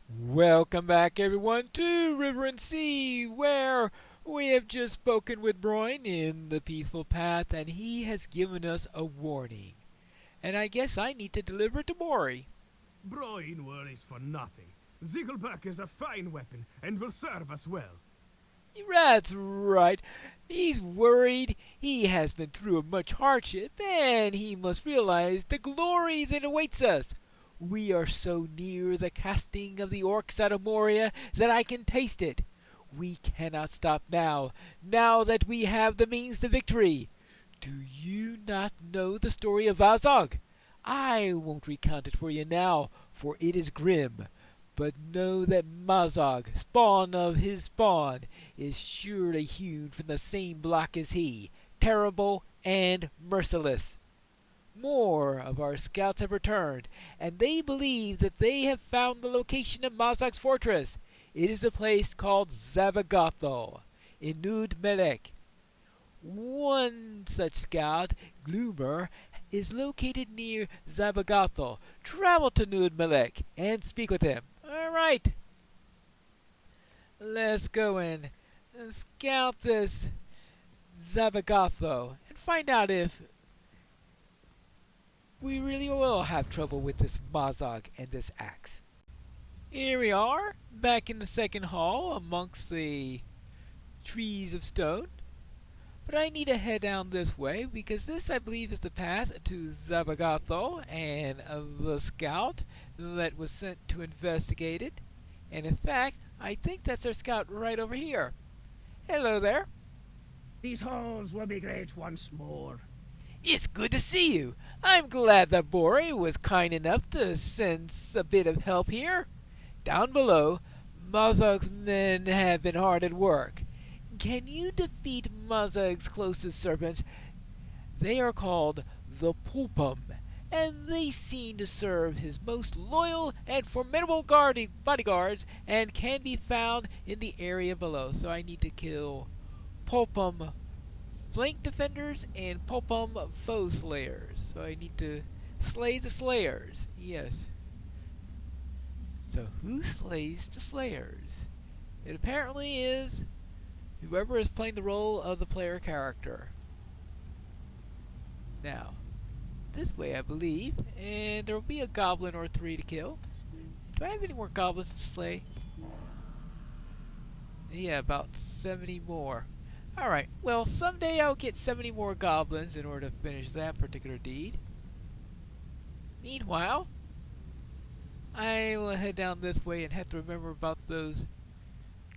Welcome back, everyone, to River and Sea, where we have just spoken with Broin in the Peaceful Path, and he has given us a warning. And I guess I need to deliver it to Mori. Broin worries for nothing. Ziggleback is a fine weapon and will serve us well. That's right. He's worried. He has been through much hardship, and he must realize the glory that awaits us. We are so near the casting of the orcs out of Moria that I can taste it. We cannot stop now that we have the means to victory. Do you not know the story of Azog? I won't recount it for you now, for it is grim. But know that Mazog, spawn of his spawn, is surely hewn from the same block as he, terrible and merciless. More of our scouts have returned, and they believe that they have found the location of Mazog's fortress. It is a place called Zabagatho, in Nud Melek. One such scout, Gloomer, is located near Zabagatho. Travel to Nud Melek and speak with him. Alright, let's go and scout this Zabagatho and find out if we really will have trouble with this Mazog and this axe. Here we are, back in the second hall amongst the trees of stone. But I need to head down this way because this, I believe, is the path to Zabagatho and the scout that was sent to investigate it. And in fact, I think that's our scout right over here. Hello there. These halls will be great once more. It's good to see you. I'm glad that Bori was kind enough to send a bit of help here. Down below, Mazog's men have been hard at work. Can you defeat Mazog's closest servants? They are called the Pulpum, and they seem to serve his most loyal and formidable bodyguards and can be found in the area below. So I need to kill Pulpum flank defenders and Pulpum foe slayers. So I need to slay the slayers. Yes. So who slays the slayers? It apparently is whoever is playing the role of the player character. Now, this way I believe, and there will be a goblin or three to kill. Do I have any more goblins to slay? Yeah, about 70 more. Alright, well, someday I'll get 70 more goblins in order to finish that particular deed. Meanwhile, I will head down this way and have to remember about those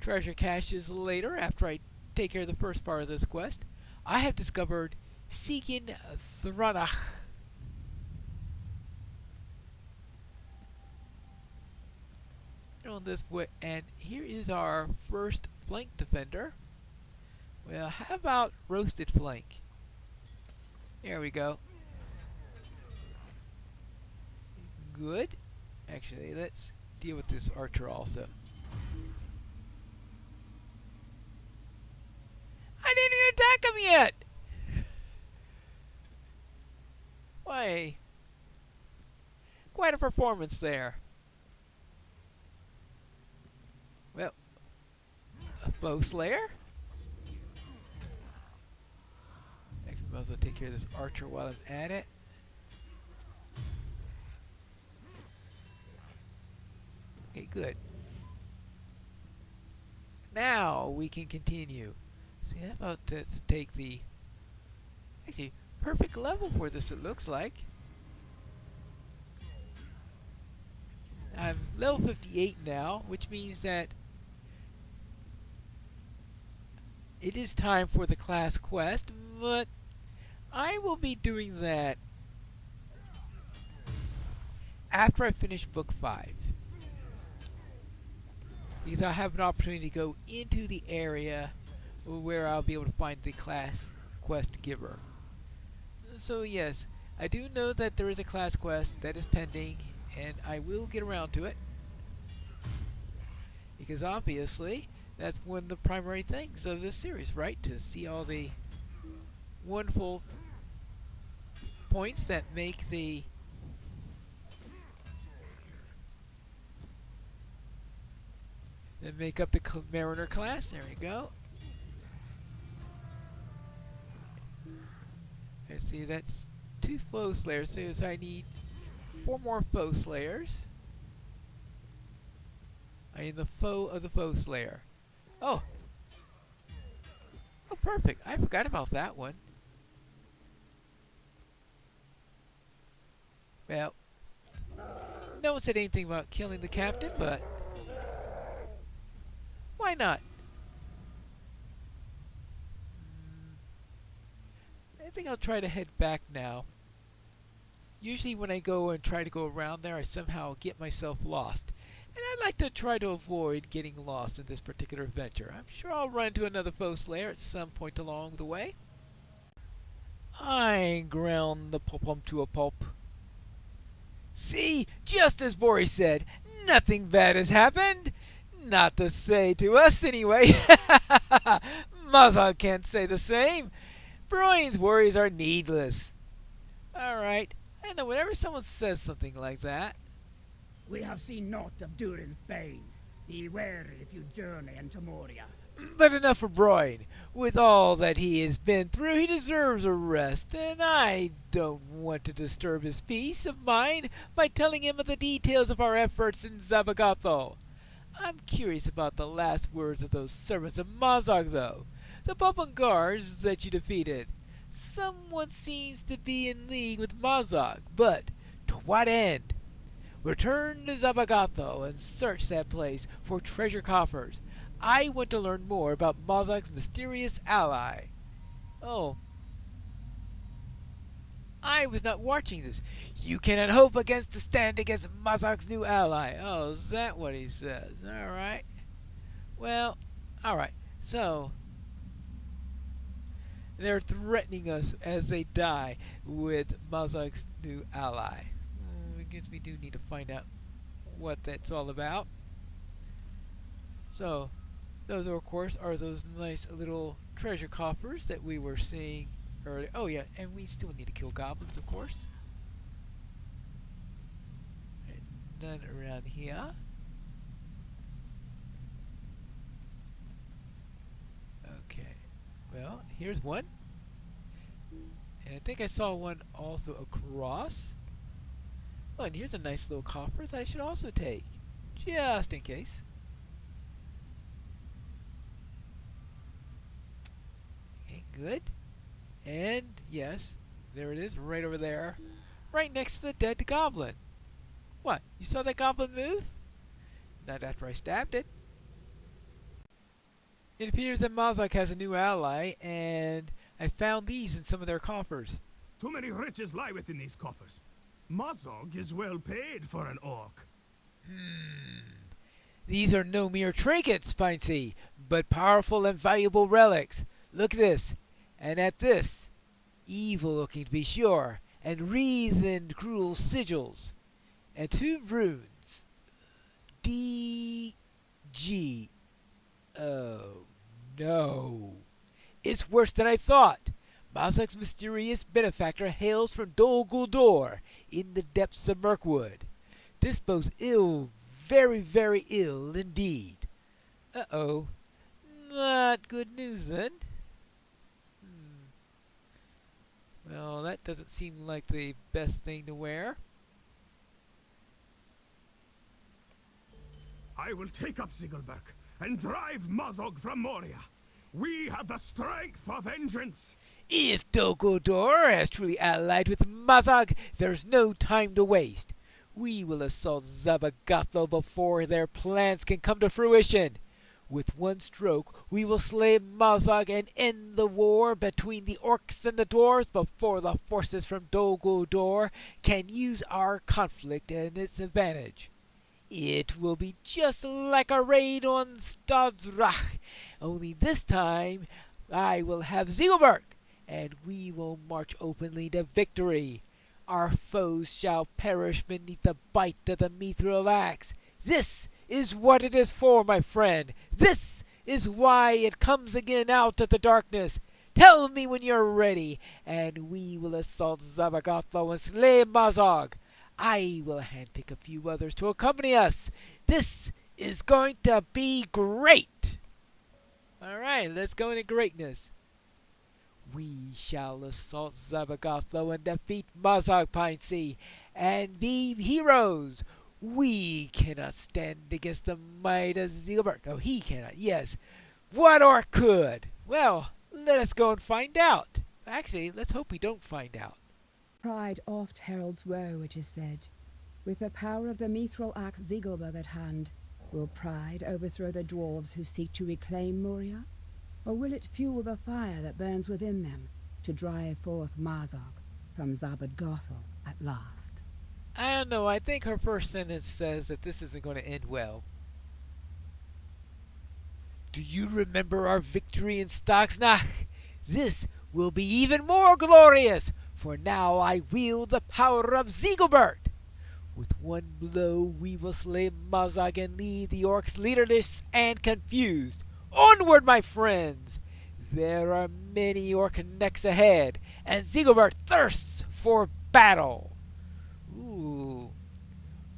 treasure caches later after I take care of the first part of this quest. I have discovered Seekin Thranach. On this way, and here is our first flank defender. Well, how about roasted flank? There we go. Good. Actually, let's deal with this archer also. I didn't even attack him yet! Why? Quite a performance there. Well, a foe slayer? Actually, might as well take care of this archer while I'm at it. Okay, good. Now we can continue. See, how about let's take the actually perfect level for this, it looks like. I'm level 58 now, which means that it is time for the class quest, but I will be doing that after I finish book 5. Because I'll have an opportunity to go into the area where I'll be able to find the class quest giver. So yes, I do know that there is a class quest that is pending, and I will get around to it. Because obviously, that's one of the primary things of this series, right? To see all the wonderful points that make the And make up the Mariner class. There we go. Let's see, that's 2 foe slayers. So I need 4 more foe slayers. I need the foe of the foe slayer. Oh! Oh, perfect. I forgot about that one. Well, no one said anything about killing the captain, but why not? I think I'll try to head back now. Usually when I go and try to go around there, I somehow get myself lost. And I'd like to try to avoid getting lost in this particular adventure. I'm sure I'll run into another foe slayer at some point along the way. I ground the pulp to a pulp. See, just as Boris said, nothing bad has happened. Not to say to us, anyway. Mazog can't say the same. Brewing's worries are needless. Alright, I know whenever someone says something like that. We have seen naught of Durin's bane. Be wary if you journey into Moria. But enough for Brewing. With all that he has been through, he deserves a rest, and I don't want to disturb his peace of mind by telling him of the details of our efforts in Zabagatho. I'm curious about the last words of those servants of Mazog, though. The Popan guards that you defeated. Someone seems to be in league with Mazog, but to what end? Return to Zabagatho and search that place for treasure coffers. I want to learn more about Mazog's mysterious ally. Oh. I was not watching this. You cannot hope against to stand against Mazog's new ally. Oh, is that what he says? Alright. Well, alright. So, they're threatening us as they die with Mazog's new ally. I guess we do need to find out what that's all about. So, those, of course, are those nice little treasure coffers that we were seeing earlier. Oh, yeah, and we still need to kill goblins, of course. And none around here. Okay. Well, here's one. And I think I saw one also across. Oh, and here's a nice little coffer that I should also take. Just in case. Okay, good. And, yes, there it is, right over there. Right next to the dead goblin. What, you saw that goblin move? Not after I stabbed it. It appears that Mazog has a new ally, and I found these in some of their coffers. Too many riches lie within these coffers. Mazog is well paid for an orc. These are no mere trinkets, Spincy, but powerful and valuable relics. Look at this, and at this. Evil looking to be sure, and wreathed cruel sigils. And 2 runes. D. G. Oh, no. It's worse than I thought. Mazog's mysterious benefactor hails from Dol Guldur in the depths of Mirkwood. This bodes ill, very, very ill indeed. Uh-oh. Not good news, then. Well, that doesn't seem like the best thing to wear. I will take up Ziggelberg and drive Mazog from Moria. We have the strength for vengeance. If Dol Guldur has truly allied with Mazog, there's no time to waste. We will assault Zabagatho before their plans can come to fruition. With one stroke, we will slay Mazog and end the war between the orcs and the dwarves before the forces from Dol Guldur can use our conflict in its advantage. It will be just like a raid on Stadsrach, only this time I will have Ziegelberg, and we will march openly to victory. Our foes shall perish beneath the bite of the mithril axe. This is what it is for, my friend. This is why it comes again out of the darkness. Tell me when you're ready, and we will assault Zabagatho and slay Mazog. I will handpick a few others to accompany us. This is going to be great. Alright, let's go into greatness. We shall assault Zabagothlo and defeat Mazog Pine Sea and be heroes. We cannot stand against the might of Zilbert. Oh, he cannot, yes. What orc could? Well, let us go and find out. Actually, let's hope we don't find out. Pride oft heralds woe, it is said. With the power of the mithril axe Zigilberg at hand, will pride overthrow the dwarves who seek to reclaim Moria? Or will it fuel the fire that burns within them to drive forth Mazog from Zabad-Gothel at last? I don't know, I think her first sentence says that this isn't going to end well. Do you remember our victory in Stocksnach? This will be even more glorious, for now I wield the power of Zigilbert. With one blow we will slay Mazog and leave the orcs leaderless and confused. Onward, my friends! There are many orc necks ahead, and Zigilbert thirsts for battle. Ooh.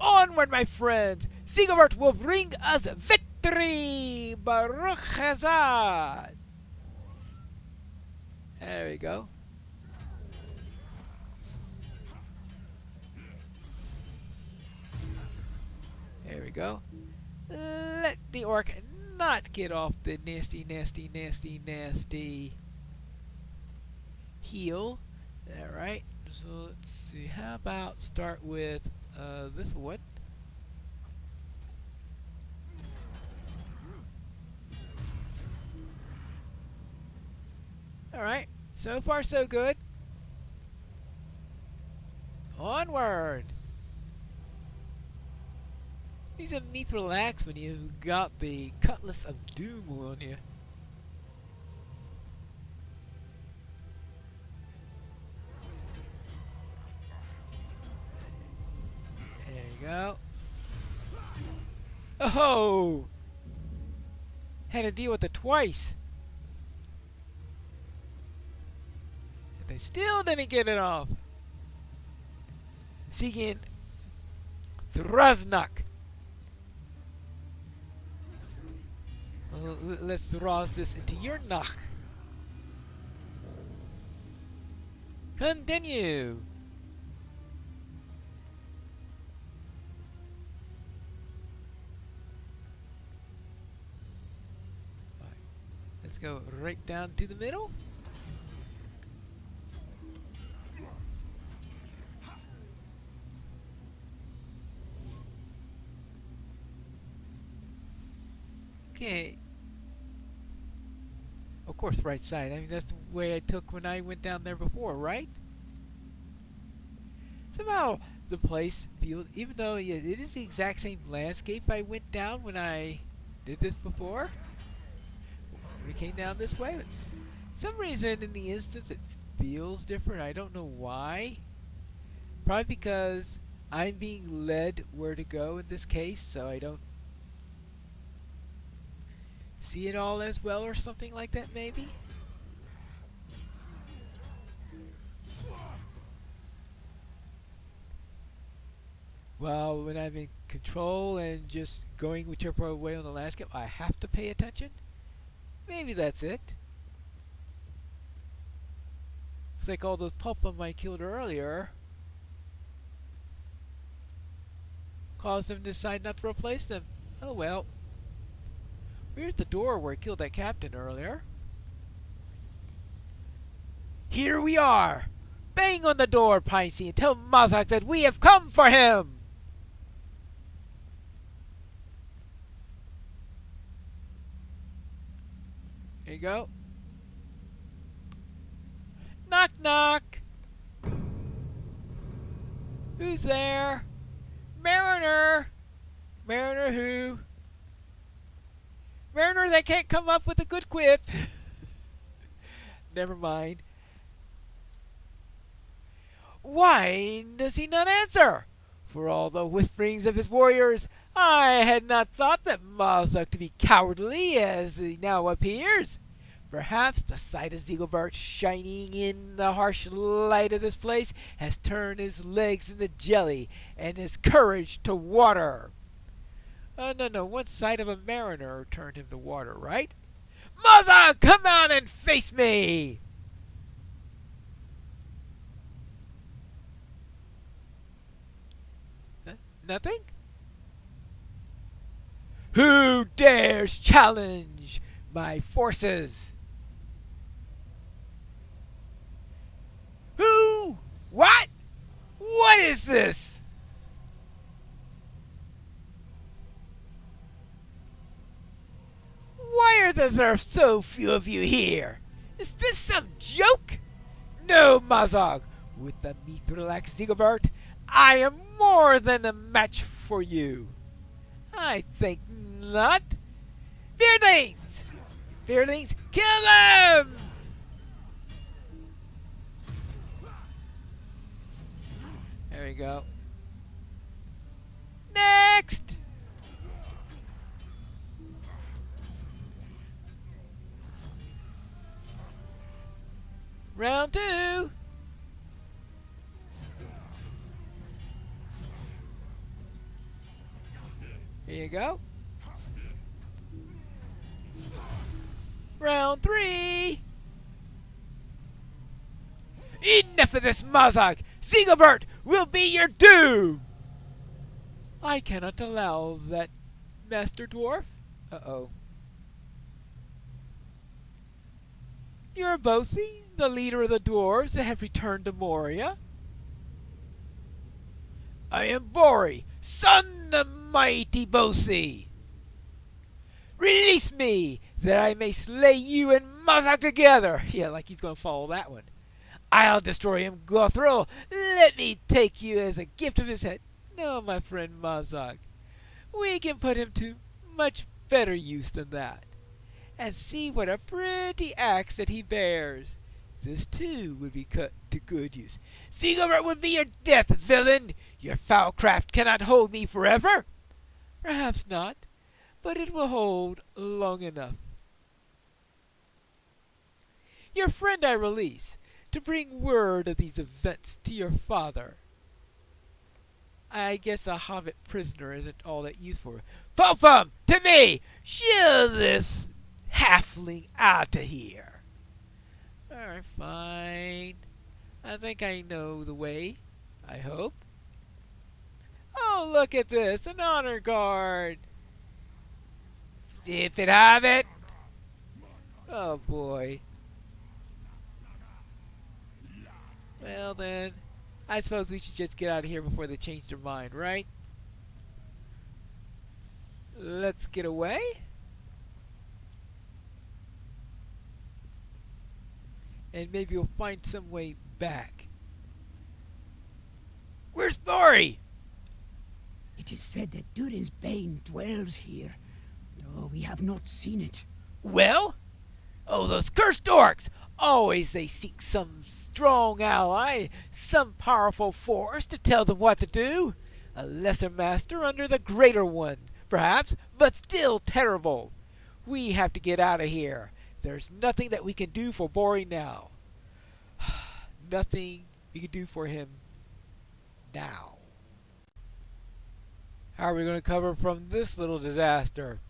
Onward, my friends! Zigilbert will bring us victory! Baruch Hazard! There we go. There we go. Let the orc not get off the nasty heal. Alright, so let's see. How about start with this one? Alright, so far so good. Onward! Use a mithril axe when you got the Cutlass of Doom on you. There you go. Oh! Had to deal with it twice. But they still didn't get it off. Seeking Thrasnuk. Let's draw this into your Nach. Continue. Right. Let's go right down to the middle. Okay. Of course, right side. I mean, that's the way I took when I went down there before, right? Somehow, the place feels, even though it is the exact same landscape I went down when I did this before. When it came down this way. But some reason in the instance it feels different. I don't know why. Probably because I'm being led where to go in this case, so I don't see it all as well or something like that, maybe? Well, when I'm in control and just going whichever way on the landscape, I have to pay attention? Maybe that's it. It's like all those pulpum I killed earlier caused them to decide not to replace them. Oh well. Here's the door where I killed that captain earlier. Here we are! Bang on the door, Piney, and tell Mazog that we have come for him! There you go. Knock knock! Who's there? Mariner! Mariner who? Mariner that can't come up with a good quip. Never mind. Why does he not answer? For all the whisperings of his warriors, I had not thought that Mazog to be cowardly as he now appears. Perhaps the sight of Zigilbert shining in the harsh light of this place has turned his legs into jelly and his courage to water. No. One sight of a mariner turned him to water, right? Mazog, come on and face me! Huh? Nothing? Who dares challenge my forces? Who? What? What is this? Why are there so few of you here? Is this some joke? No, Mazog. With the Mithralax Zigobert, I am more than a match for you. I think not. Beardlings! Beardlings, kill them! There we go. Next! Round 2! Here you go. Round 3! Enough of this, Mazog! Zigobert will be your doom! I cannot allow that, Master Dwarf. Uh-oh. You're Bosi, the leader of the dwarves that have returned to Moria. I am Bori, son of mighty Bosi. Release me, that I may slay you and Mazog together. Yeah, like he's going to follow that one. I'll destroy him, Gothril. Let me take you as a gift of his head. No, my friend Mazog. We can put him to much better use than that. And see what a pretty axe that he bears. This too would be cut to good use. Zigobert would be your death, villain. Your foul craft cannot hold me forever. Perhaps not, but it will hold long enough. Your friend I release, to bring word of these events to your father. I guess a hobbit prisoner isn't all that useful. Fofum, to me! Shoo this halfling out of here. Alright, fine. I think I know the way. I hope. Oh, look at this, an honor guard. See if it have it. Oh boy. Well then, I suppose we should just get out of here before they change their mind, right? Let's get away. And maybe we'll find some way back. Where's Bori? It is said that Durin's Bane dwells here, though we have not seen it. Well? Oh, those cursed orcs! Always they seek some strong ally, some powerful force to tell them what to do. A lesser master under the greater one, perhaps, but still terrible. We have to get out of here. There's nothing that we can do for Bori now. Nothing we can do for him now. How are we going to cover from this little disaster?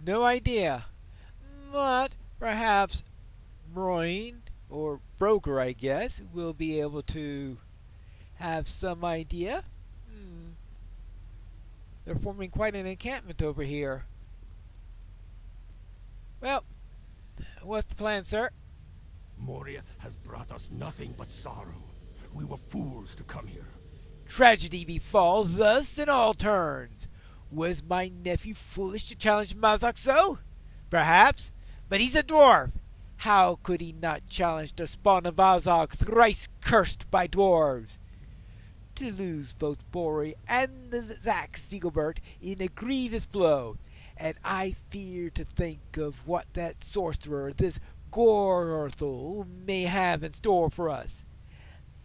No idea. But perhaps Broin, or Broker I guess, will be able to have some idea. They're forming quite an encampment over here. Well, what's the plan, sir? Moria has brought us nothing but sorrow. We were fools to come here. Tragedy befalls us in all turns. Was my nephew foolish to challenge Mazog so? Perhaps, but he's a dwarf. How could he not challenge the spawn of Mazog, thrice cursed by dwarves? To lose both Bori and the Zach Zigobert in a grievous blow, and I fear to think of what that sorcerer, this Gorthul, may have in store for us.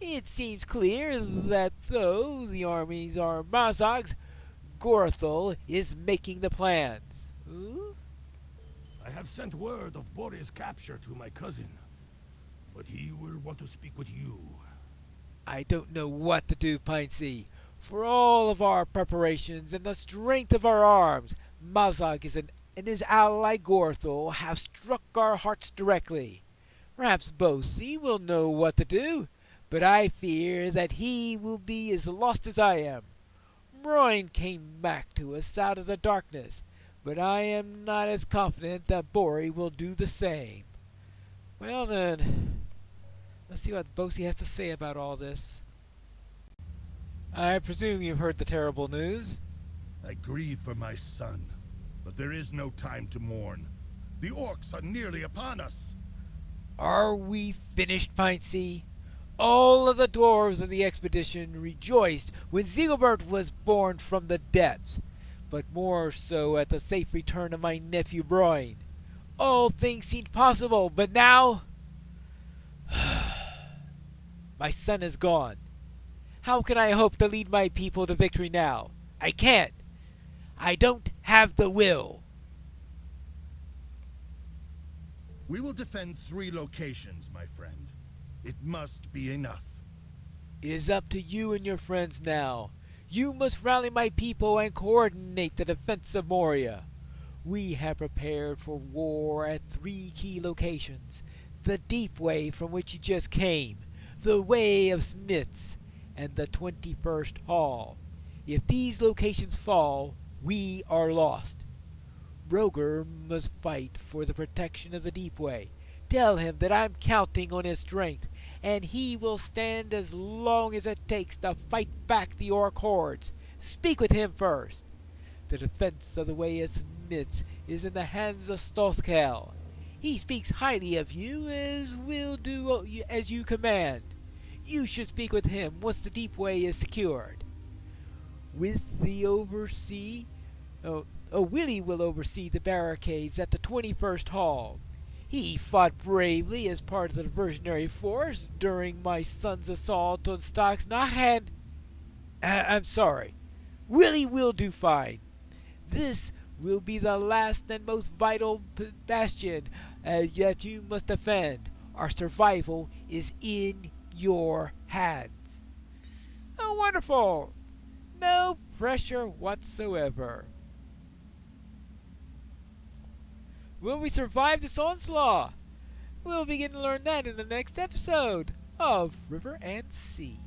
It seems clear that though the armies are Mazog's, Gorthul is making the plans. Ooh? I have sent word of Bori's capture to my cousin, but he will want to speak with you. I don't know what to do, Piney. For all of our preparations and the strength of our arms, Mazog and his ally Gorthel have struck our hearts directly. Perhaps Bosi will know what to do, but I fear that he will be as lost as I am. Roin came back to us out of the darkness, but I am not as confident that Bori will do the same. Well then, let's see what Bosi has to say about all this. I presume you've heard the terrible news. I grieve for my son, but there is no time to mourn. The orcs are nearly upon us. Are we finished, Pintsy? All of the dwarves of the expedition rejoiced when Ziegelbert was born from the depths, but more so at the safe return of my nephew Broin. All things seemed possible, but now... my son is gone. How can I hope to lead my people to victory now? I can't. I don't have the will. We will defend 3 locations, my friend. It must be enough. It is up to you and your friends now. You must rally my people and coordinate the defense of Moria. We have prepared for war at 3 key locations. The Deep Way from which you just came, the Way of Smiths, and the 21st Hall. If these locations fall, we are lost. Roger must fight for the protection of the Deep Way. Tell him that I'm counting on his strength, and he will stand as long as it takes to fight back the orc hordes. Speak with him first. The defense of the Way of Smiths is in the hands of Stothkel. He speaks highly of you, as will do as you command. You should speak with him once the Deep Way is secured. With the Willie will oversee the barricades at the 21st Hall. He fought bravely as part of the diversionary force during my son's assault on Stocksnach, and... I'm sorry. Willie will do fine. This will be the last and most vital bastion that you must defend. Our survival is in your hands. Oh, wonderful! No pressure whatsoever. Will we survive this onslaught? We'll begin to learn that in the next episode of River and Sea.